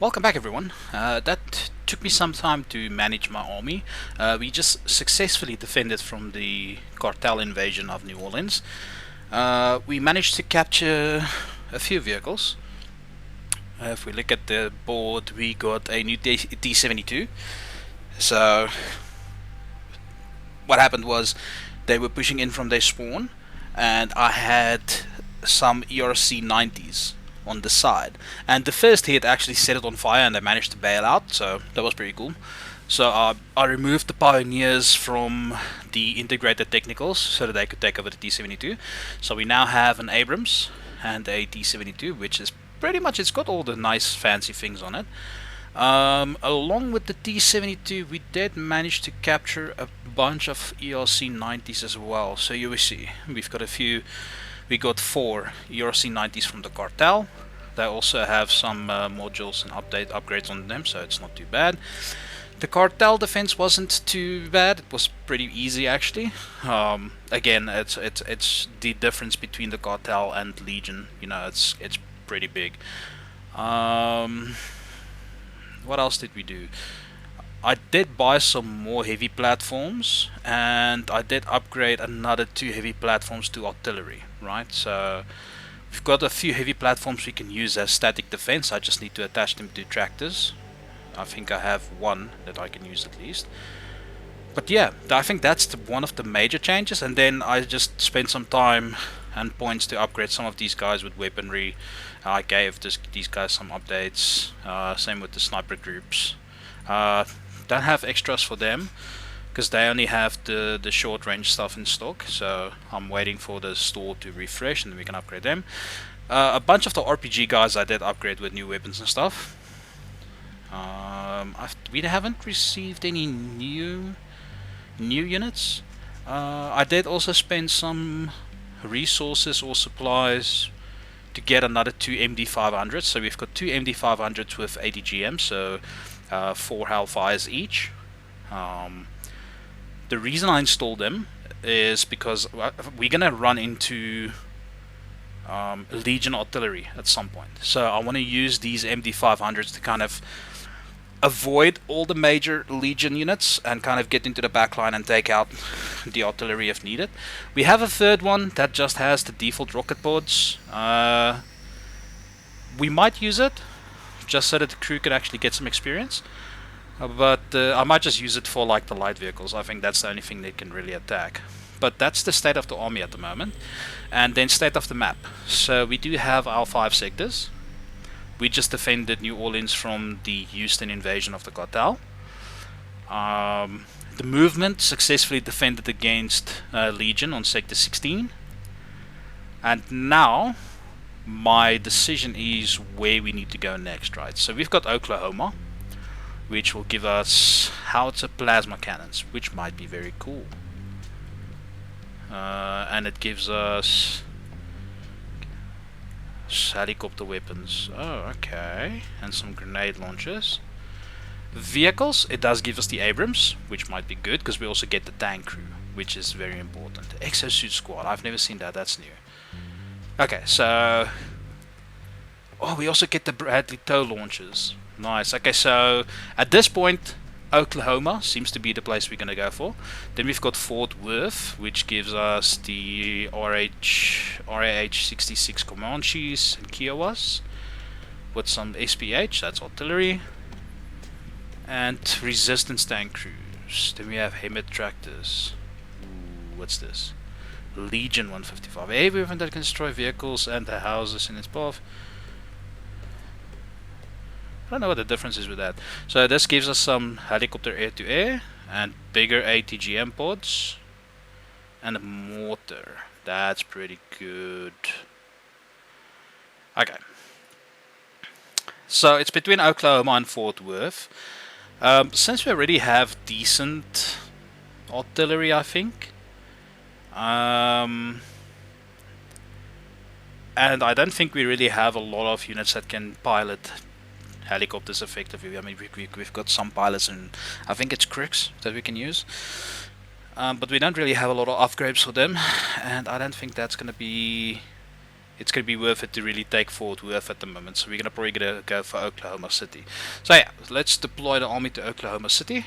Welcome back, everyone. That took me some time to manage my army. We just successfully defended from the cartel invasion of New Orleans. We managed to capture a few vehicles. If we look at the board, we got a new D-72. So what happened was they were pushing in from their spawn, and I had some ERC 90s on the side. And the first hit actually set it on fire, and they managed to bail out, so that was pretty cool. So I removed the Pioneers from the integrated technicals so that they could take over the T-72. So we now have an Abrams and a T-72, which is pretty much, it's got all the nice fancy things on it. Along with the T-72, we did manage to capture a bunch of ERC 90s as well. So you will see, we've got a few. We got 4 ERC 90s from the cartel. They also have some modules and upgrades on them, so it's not too bad. The cartel defense wasn't too bad. It was pretty easy, actually. Again, it's the difference between the cartel and Legion. You know, it's pretty big. What else did we do? I did buy some more heavy platforms, and I did upgrade another 2 heavy platforms to artillery, right? So we've got a few heavy platforms we can use as static defense. I just need to attach them to tractors. I think I have 1 that I can use at least. But yeah, I think that's one of the major changes, and then I just spent some time and points to upgrade some of these guys with weaponry. I gave these guys some updates, same with the sniper groups. Don't have extras for them because they only have the short range stuff in stock, so I'm waiting for the store to refresh and then we can upgrade them. A bunch of the RPG guys I did upgrade with new weapons and stuff. We haven't received any new units. I did also spend some resources or supplies to get another 2 MD500s. So we've got 2 MD500s with 80 GM, so 4 Hellfires each. The reason I installed them is because we're gonna run into Legion artillery at some point. So I want to use these MD500s to kind of avoid all the major Legion units and kind of get into the backline and take out the artillery if needed. We have a third one that just has the default rocket pods. We might use it just so that the crew can actually get some experience. But I might just use it for like the light vehicles. I think that's the only thing they can really attack. But that's the state of the army at the moment. And then state of the map. So we do have our 5 sectors. We just defended New Orleans from the Houston invasion of the cartel. The movement successfully defended against Legion on Sector 16. And now my decision is where we need to go next, right? So we've got Oklahoma, which will give us howitzer plasma cannons, which might be very cool. And it gives us helicopter weapons. Oh, okay. And some grenade launchers. Vehicles, it does give us the Abrams, which might be good because we also get the tank crew, which is very important. Exosuit squad, I've never seen that, that's new. Okay, so oh, we also get the Bradley tow launchers. Nice. Okay, so at this point Oklahoma seems to be the place we're going to go for. Then we've got Fort Worth, which gives us the RAH-66 Comanches and Kiowas with some SPH, that's artillery, and resistance tank crews. Then we have Hemet tractors. Ooh, what's this? Legion 155. Every weapon that can destroy vehicles and the houses in its path. I don't know what the difference is with that. So this gives us some helicopter air-to-air and bigger ATGM pods and a mortar. That's pretty good. Okay. So it's between Oklahoma and Fort Worth. Since we already have decent artillery, I think. And I don't think we really have a lot of units that can pilot helicopters effectively. I mean, we've got some pilots, and I think it's Cricks that we can use. But we don't really have a lot of upgrades for them, and I don't think that's going to be it's going to be worth it to really take Fort Worth at the moment. So we're going to probably gonna go for Oklahoma City. So yeah, let's deploy the army to Oklahoma City.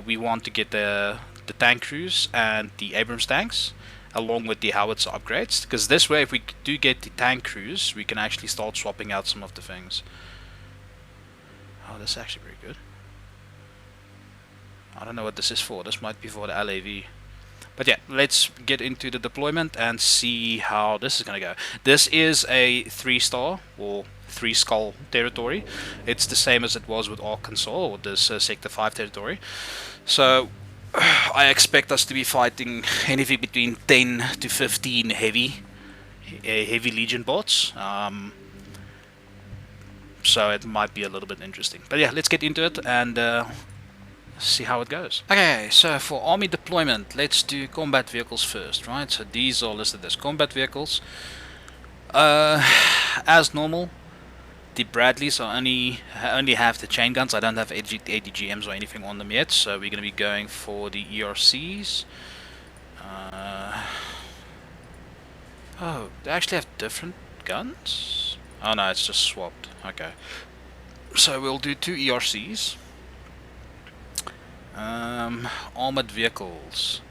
We want to get the tank crews and the Abrams tanks, along with the howitzer upgrades, because this way, if we do get the tank crews, we can actually start swapping out some of the things. Oh, this is actually pretty good. I don't know what this is for. This might be for the LAV. But yeah, let's get into the deployment and see how this is going to go. This is a 3-star or 3-skull territory. It's the same as it was with Arkansas, or this Sector 5 territory. So I expect us to be fighting anything between 10 to 15 heavy Legion bots. So it might be a little bit interesting. But yeah, let's get into it and see how it goes. Okay, so for army deployment, let's do combat vehicles first, right? So these are listed as combat vehicles. As normal, the Bradleys are only have the chain guns. I don't have ADGMs or anything on them yet, so we're going to be going for the ERCs. Oh, they actually have different guns? Oh no, it's just swapped. Okay. So we'll do 2 ERCs. Armored vehicles.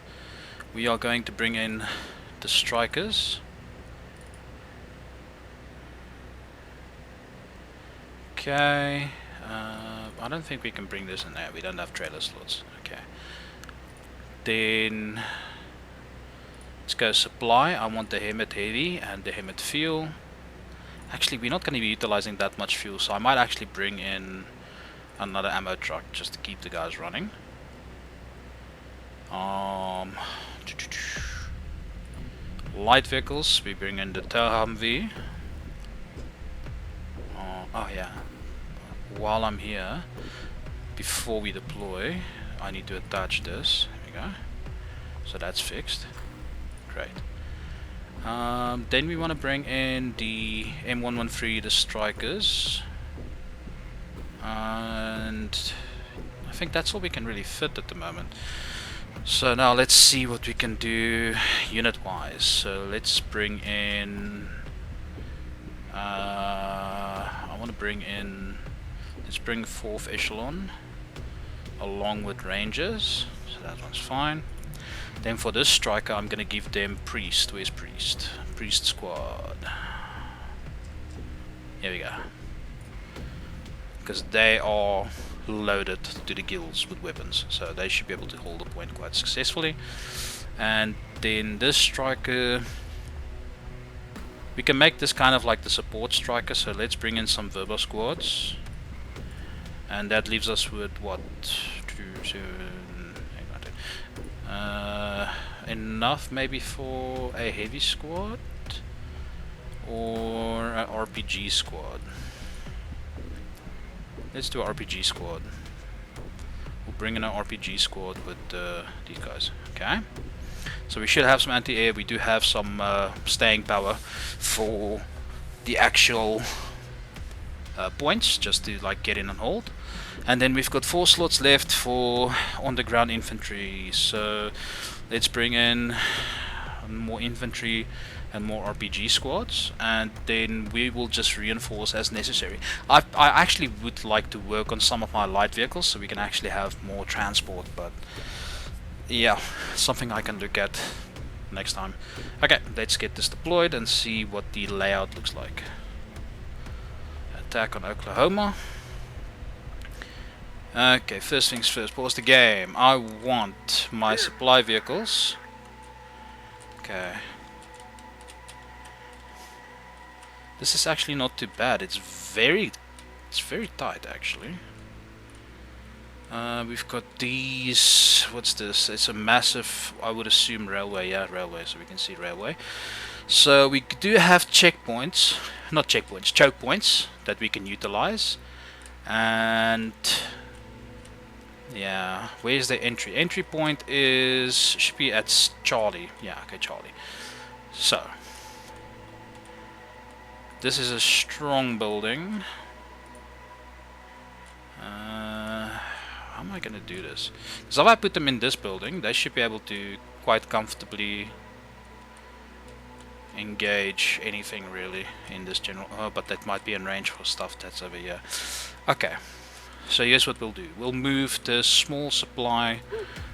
We are going to bring in the strikers. Okay. I don't think we can bring this in there. We don't have trailer slots. Okay. Then let's go supply. I want the Hemet heavy and the Hemet fuel. Actually, we're not going to be utilizing that much fuel, so I might actually bring in another ammo truck just to keep the guys running. Light vehicles, we bring in the Humvee. Oh yeah, while I'm here, before we deploy, I need to attach this. There we go. So that's fixed. Great. Then we want to bring in the M113, the strikers. And I think that's all we can really fit at the moment. So now let's see what we can do unit wise. So let's bring in I want to bring in, let's bring 4th echelon along with rangers, so that one's fine. Then for this striker I'm gonna give them priest. Where's priest? Priest squad. Here we go. Because they are loaded to the gills with weapons, so they should be able to hold the point quite successfully. And then this striker, we can make this kind of like the support striker, so let's bring in some Verba squads. And that leaves us with what? 2, 7, 8, 9, 10. Enough maybe for a heavy squad or an RPG squad. Let's do an RPG squad. We'll bring in an RPG squad with these guys. Okay. So we should have some anti-air. We do have some staying power for the actual points, just to like get in and hold. And then we've got 4 slots left for on-the-ground infantry. So let's bring in more infantry and more RPG squads, and then we will just reinforce as necessary. I actually would like to work on some of my light vehicles so we can actually have more transport, but yeah, something I can look at next time. Okay, let's get this deployed and see what the layout looks like. Attack on Oklahoma. Okay, first things first, pause the game. I want my supply vehicles. Okay. This is actually not too bad. It's very tight actually. We've got these. What's this? It's a massive, I would assume, railway. Yeah, railway. So we can see railway. So we do have checkpoints, not checkpoints, choke points that we can utilize. And yeah, where's the entry? Entry point should be at Charlie. Yeah, okay, Charlie. So this is a strong building. How am I gonna do this? Because if I put them in this building, they should be able to quite comfortably engage anything really in this general. Oh, but that might be in range for stuff that's over here. Okay, so here's what we'll do. We'll move the small supply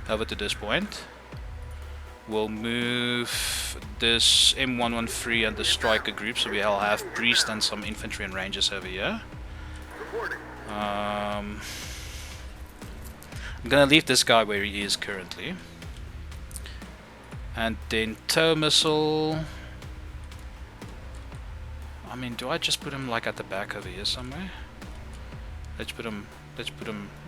over to this point. We'll move this M113 and the striker group, so we'll have priest and some infantry and rangers over here. I'm gonna leave this guy where he is currently. And then tow missile. I mean, do I just put him like at the back over here somewhere? Let's put him,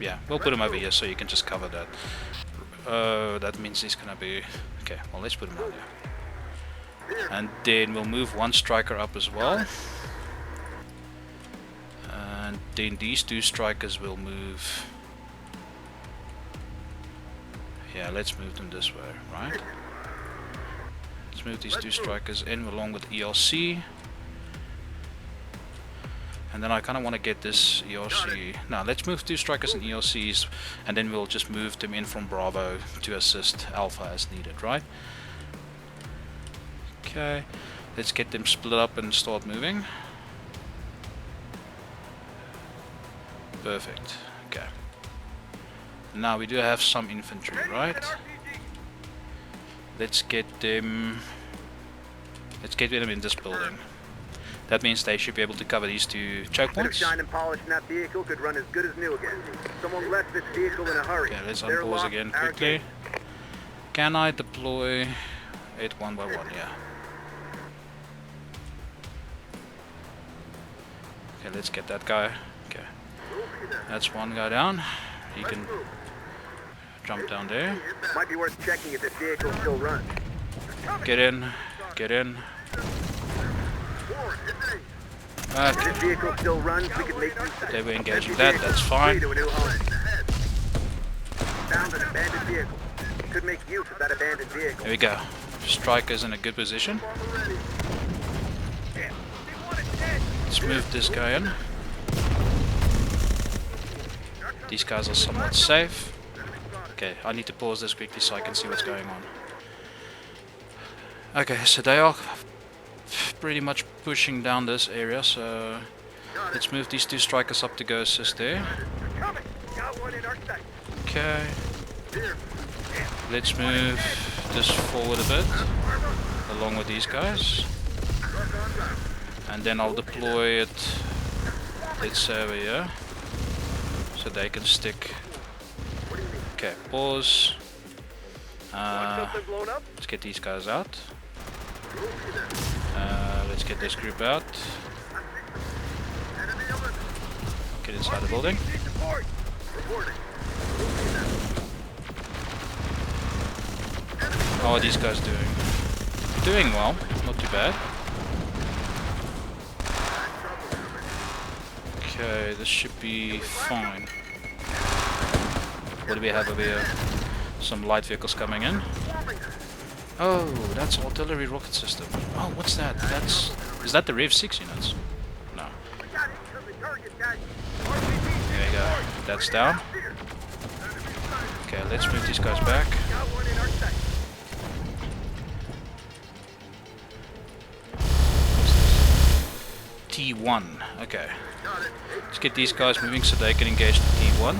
yeah, we'll put him over here so you can just cover that. That means he's gonna be, okay, well let's put him down there. And then we'll move one striker up as well. And then these two strikers will move. Yeah, let's move them this way, right? Let's move these two strikers in along with ELC. And then I kind of want to get this ELC. Now let's move two strikers and ELCs, and then we'll just move them in from Bravo to assist Alpha as needed, right? Okay, let's get them split up and start moving. Perfect. Okay. Now we do have some infantry, right? Let's get them. Let's get them in this building. That means they should be able to cover these two choke points. Shine and polish in that vehicle could run as good as new again. Someone left this vehicle in a hurry. Okay, let's unpause again quickly. Can I deploy it one by one? Yeah. Okay, let's get that guy. Okay, that's one guy down. He can jump down there. Might be worth checking if this vehicle still runs. Get in. Get in. If this vehicle still runs, we could make they were engaging that, that's fine. Found an abandoned vehicle. Could make use of that abandoned vehicle. There we go. Striker's in a good position. Let's move this guy in. These guys are somewhat safe. Okay, I need to pause this quickly so I can see what's going on. Okay, so they are pretty much pushing down this area, so let's move these two strikers up to go assist there. Okay, let's move this forward a bit along with these guys, and then I'll deploy it, let's say over here, so they can stick. Okay, pause. Let's get these guys out. Let's get this group out. Get inside the building. How are these guys doing? Doing well, not too bad. Okay, this should be fine. What do we have over here? Some light vehicles coming in. Oh, that's artillery rocket system. Oh, what's that? Is that the Rev 6 units? No. There you go. That's down. Okay, let's move these guys back. T1. Okay. Let's get these guys moving so they can engage the T1.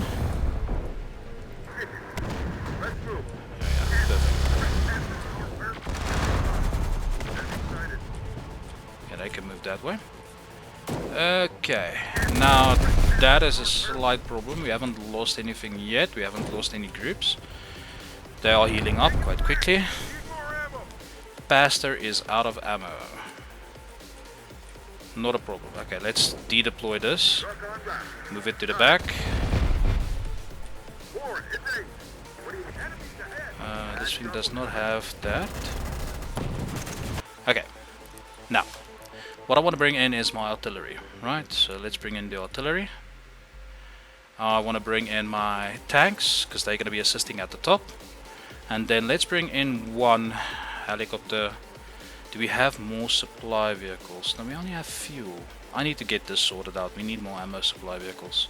They can move that way. Okay, now that is a slight problem. We haven't lost anything yet. We haven't lost any groups. They are healing up quite quickly. Pastor is out of ammo. Not a problem. Okay, let's dedeploy this. Move it to the back. This thing does not have that. Okay, now what I want to bring in is my artillery, right? So let's bring in the artillery. I want to bring in my tanks because they're going to be assisting at the top. And then let's bring in one helicopter. Do we have more supply vehicles? No, we only have fuel. I need to get this sorted out. We need more ammo supply vehicles.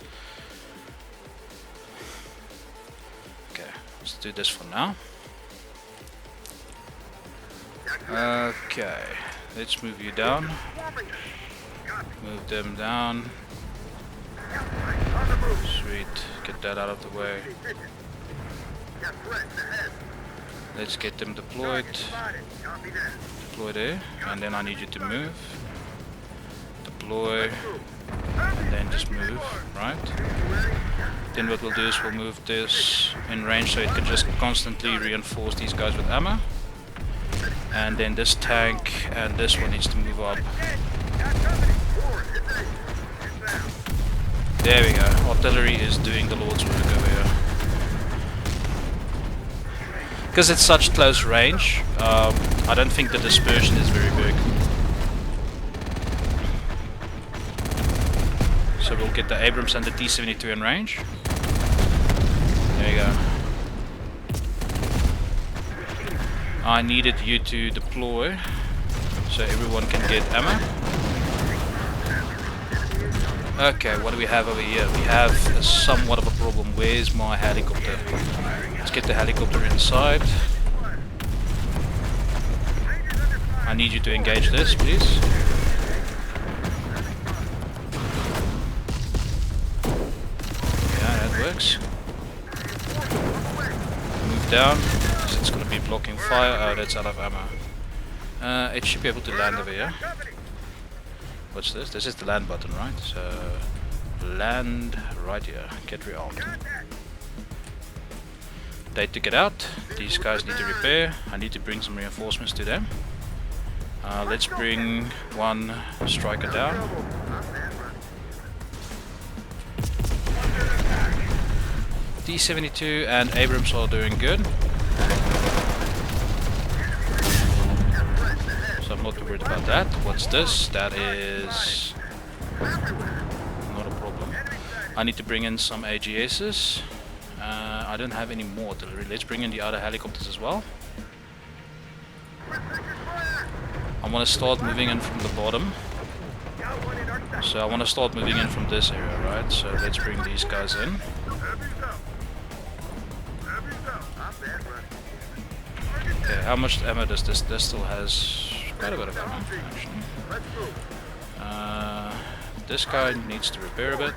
Okay, let's do this for now. Okay, let's move you down. Move them down. Sweet, get that out of the way. Let's get them deployed. Deploy there, and then I need you to move. Deploy, and then just move, right? Then what we'll do is we'll move this in range so it can just constantly reinforce these guys with ammo. And then this tank and this one needs to move up. There we go. Artillery is doing the Lord's work over here. Because it's such close range, I don't think the dispersion is very big. So we'll get the Abrams and the T-72 in range. There you go. I needed you to deploy so everyone can get ammo. Okay, what do we have over here? We have somewhat of a problem. Where's my helicopter? Let's get the helicopter inside. I need you to engage this, please. Yeah, that works. Move down. It's going to be blocking fire. Oh, that's out of ammo. It should be able to land over here. What's this? This is the land button, right? So, land right here. Get rearmed. They took it out. These guys need to repair. I need to bring some reinforcements to them. Let's bring one striker down. T-72 and Abrams are doing good. So I'm not too worried about that. What's this? That is not a problem. I need to bring in some AGSs. I don't have any more artillery. Let's bring in the other helicopters as well. I want to start moving in from the bottom. So I want to start moving in from this area, right? So let's bring these guys in. Okay, how much ammo does this? This still has quite a bit of ammo, actually. This guy needs to repair a bit.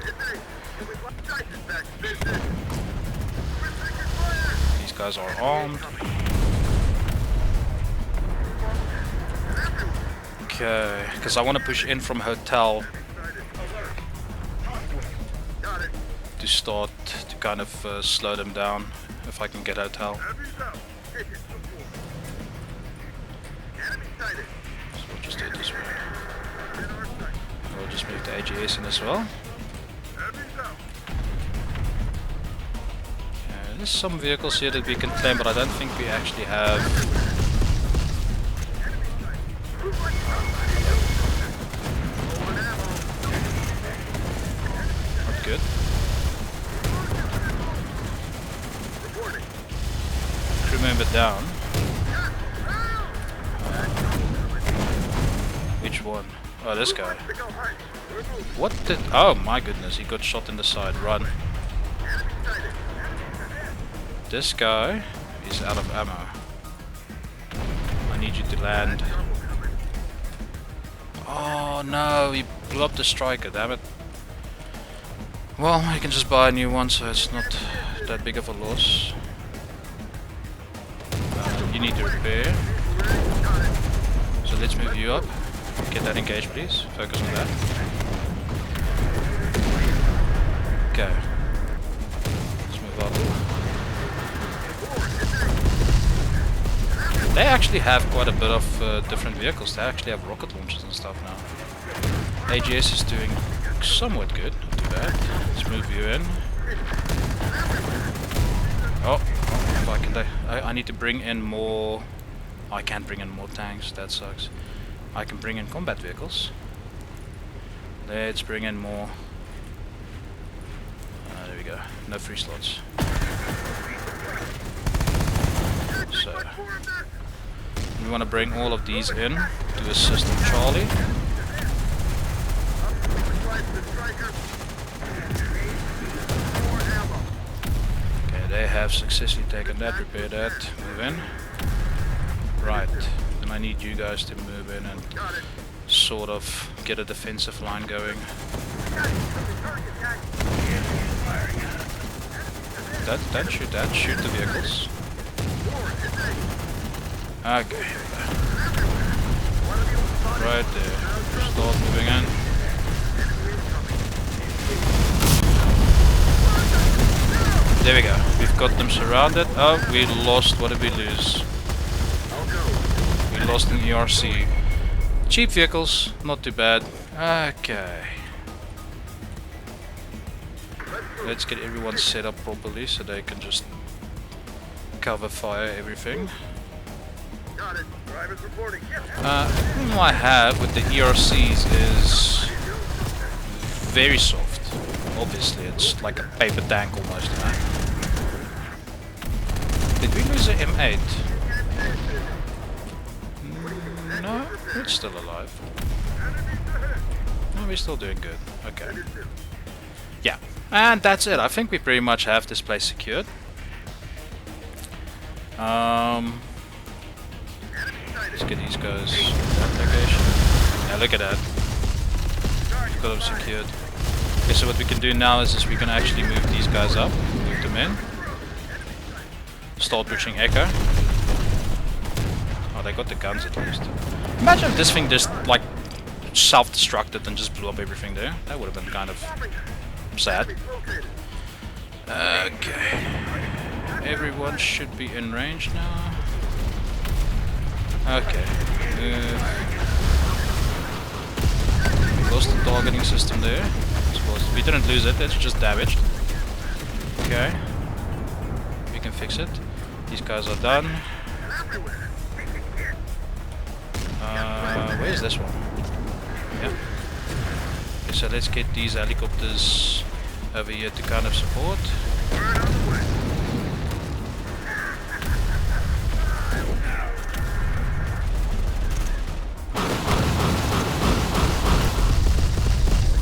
These guys are armed. Okay, because I want to push in from hotel to start to kind of slow them down if I can get hotel. So we'll just do it this way. We'll just move the AGS in as well. There's some vehicles here that we can claim, but I don't think we actually have. Not good. Crew member down. Which one? Oh, this guy. What did... Oh my goodness, he got shot in the side. Run. This guy is out of ammo. I need you to land. Oh no, he blew up the striker, damn it. Well, I can just buy a new one, so it's not that big of a loss. You need to repair. So let's move you up. Get that engaged, please. Focus on that. Okay. Let's move up. They actually have quite a bit of different vehicles. They actually have rocket launchers and stuff now. AGS is doing somewhat good, not too bad. Let's move you in. Oh, if I can I need to bring in more. I can't bring in more tanks, that sucks. I can bring in combat vehicles. Let's bring in more. There we go. No free slots. So we want to bring all of these in to assist on Charlie. Okay, they have successfully taken that, repair that, move in. Right, and I need you guys to move in and sort of get a defensive line going. Don't shoot that, shoot the vehicles. Okay, right there. Start moving in. There we go. We've got them surrounded. Oh, we lost. What did we lose? We lost an ERC. Cheap vehicles, not too bad. Okay. Let's get everyone set up properly so they can just cover fire everything. The problem I have with the ERCs is very soft. Obviously, it's like a paper tank almost. Did we lose an M8? No, it's still alive. No, we're still doing good. Okay. Yeah, and that's it. I think we pretty much have this place secured. Let's get these guys to that location. Yeah, look at that. We've got them secured. Okay, so what we can do now is we can actually move these guys up, move them in. Start pushing Echo. Oh, they got the guns at least. Imagine if this thing just like self-destructed and just blew up everything there. That would have been kind of sad. Okay. Everyone should be in range now. Okay. We lost the targeting system there. We didn't lose it, it's just damaged. Okay. We can fix it. These guys are done. Where is this one? Yeah. Okay, so let's get these helicopters over here to kind of support.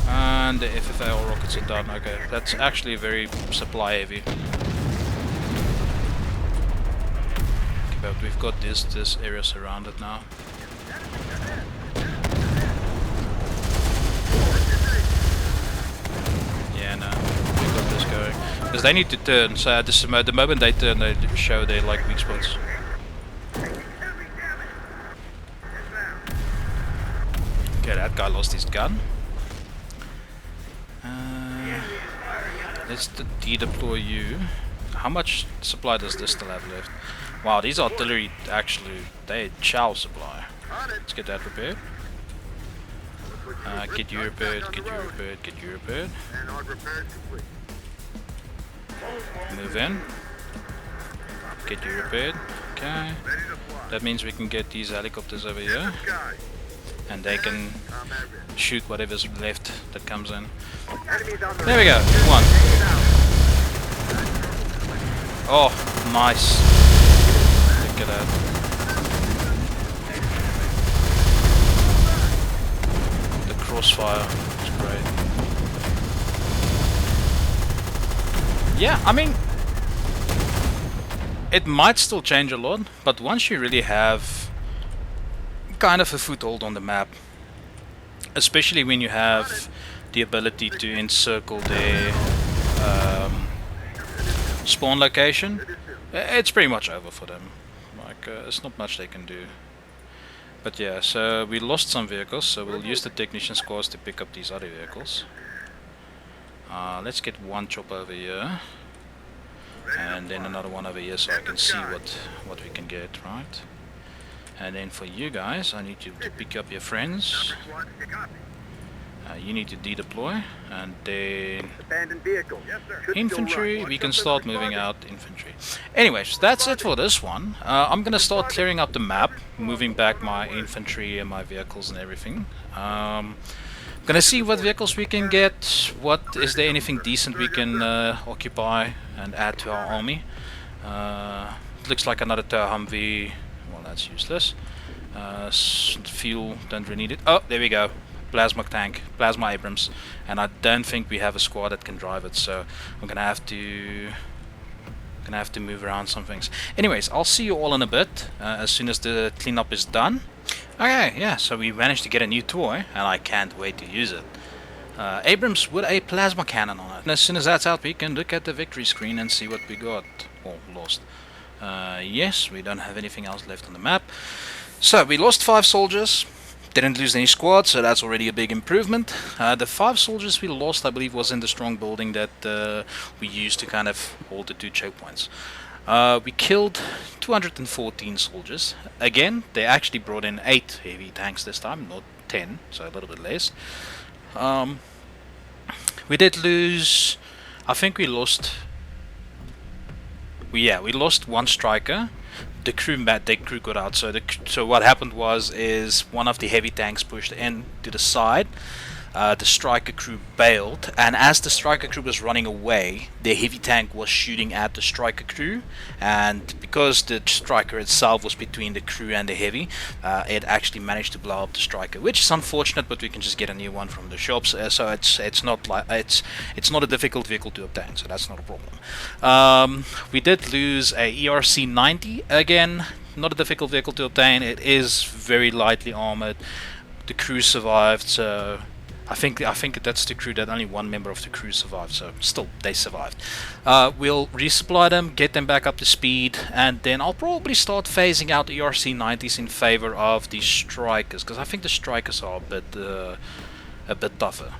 And the FFAL rockets are done. Okay, that's actually very supply heavy. Okay, but we've got this area surrounded now. Yeah, no, we've got this going because they need to turn. So at the moment they turn, they show their like weak spots. Okay, that guy lost his gun. Let's de-deploy you. How much supply does this still have left? Wow, these artillery actually, they chow supply. Let's get that repaired. Get you repaired, get you repaired, get you repaired. Move in. Get you repaired. Okay. That means we can get these helicopters over here. And they can shoot whatever's left that comes in. There we go, one. Oh, nice. Look at that. The crossfire is great. Yeah, I mean, it might still change a lot, but once you really have kind of a foothold on the map, especially when you have the ability to encircle their spawn location, it's pretty much over for them. Like, there's not much they can do. But yeah, so we lost some vehicles, so we'll use the technician squads to pick up these other vehicles. Let's get one chop over here, and then another one over here, so I can see what we can get, right? And then for you guys, I need you to pick up your friends. You need to de-deploy, and then infantry, we can start moving out infantry. Anyways, that's it for this one. I'm gonna start clearing up the map, moving back my infantry and my vehicles and everything. Gonna see what vehicles we can get, what is there anything decent we can occupy and add to our army. Looks like another tow Humvee. Well, that's useless. Fuel, don't really need it. Oh, there we go. Plasma tank, plasma Abrams, and I don't think we have a squad that can drive it, so I'm gonna have to Gonna have to move around some things. Anyways, I'll see you all in a bit, as soon as the cleanup is done. Okay, yeah, so we managed to get a new toy, and I can't wait to use it. Abrams with a plasma cannon on it. And as soon as that's out, we can look at the victory screen and see what we got. Or lost. Yes, we don't have anything else left on the map. So, we lost 5 soldiers. Didn't lose any squads, so that's already a big improvement. The 5 soldiers we lost, I believe, was in the strong building that we used to kind of hold the 2 choke points. We killed 214 soldiers. Again, they actually brought in 8 heavy tanks this time, not 10, so a little bit less. We did lose... I think we lost... we lost 1 striker. The crew got out. So what happened is one of the heavy tanks pushed in to the side. The striker crew bailed, and as the striker crew was running away, the heavy tank was shooting at the striker crew, and because the striker itself was between the crew and the heavy, it actually managed to blow up the striker, which is unfortunate, but we can just get a new one from the shops. So it's not a difficult vehicle to obtain, so that's not a problem. We did lose a ERC 90 again, not a difficult vehicle to obtain. It is very lightly armored. The crew survived, so I think that's the crew that only 1 member of the crew survived, so still they survived. We'll resupply them, get them back up to speed, and then I'll probably start phasing out the ERC 90s in favor of the strikers, because I think the strikers are a bit tougher.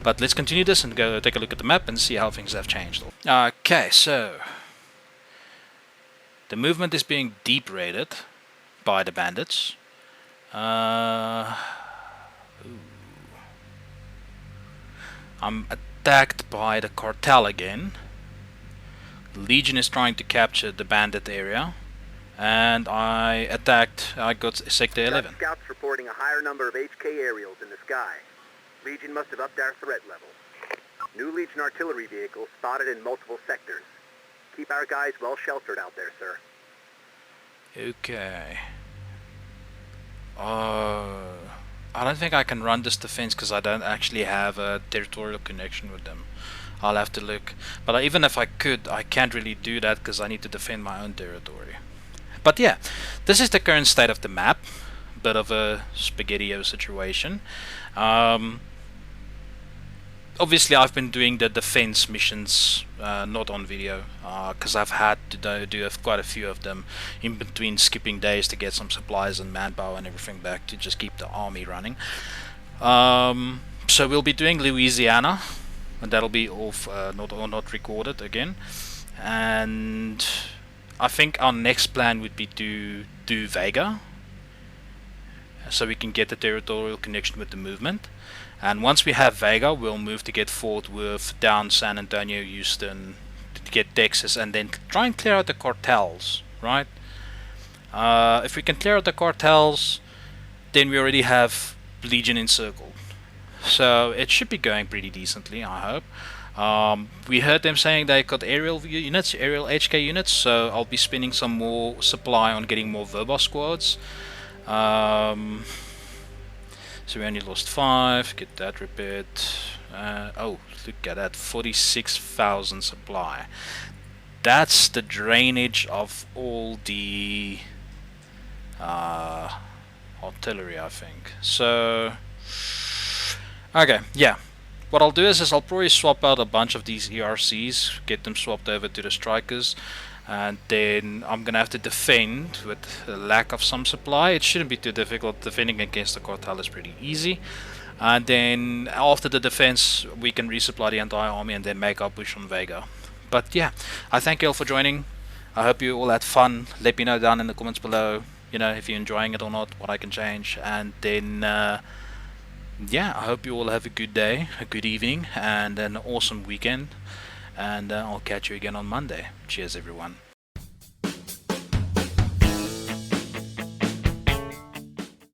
But let's continue this and go take a look at the map and see how things have changed. Okay, so the movement is being deep raided by the bandits. I'm attacked by the cartel again. Legion is trying to capture the bandit area, and I got sector 11. Scouts reporting a higher number of HK aerials in the sky. Legion must have upped our threat level. New Legion artillery vehicles spotted in multiple sectors. Keep our guys well sheltered out there, sir. Okay. I don't think I can run this defense because I don't actually have a territorial connection with them. I'll have to look. But even if I could, I can't really do that because I need to defend my own territory. But yeah, this is the current state of the map. Bit of a spaghetti-o situation. Obviously I've been doing the defense missions not on video because I've had to do quite a few of them in between, skipping days to get some supplies and manpower and everything back to just keep the army running. So we'll be doing Louisiana, and that'll be off not recorded again. And I think our next plan would be to do Vega, so we can get the territorial connection with the movement. And once we have Vega, we'll move to get Fort Worth, down San Antonio, Houston, to get Texas, and then try and clear out the cartels, right? If we can clear out the cartels, then we already have Legion encircled. So it should be going pretty decently, I hope. We heard them saying they got aerial HK units, so I'll be spending some more supply on getting more Verba squads. So we only lost 5, get that repaired. Oh, look at that, 46,000 supply. That's the drainage of all the artillery, I think. So, okay, yeah. What I'll do is I'll probably swap out a bunch of these ERCs, get them swapped over to the strikers, and then I'm gonna have to defend with a lack of some supply. It shouldn't be too difficult. Defending against the cartel is pretty easy, and then after the defense we can resupply the entire army and then make our push on Vega. But yeah, I thank you all for joining. I hope you all had fun. Let me know down in the comments below, you know, if you're enjoying it or not, what I can change. And then yeah, I hope you all have a good day, a good evening, and an awesome weekend. And I'll catch you again on Monday. Cheers, everyone.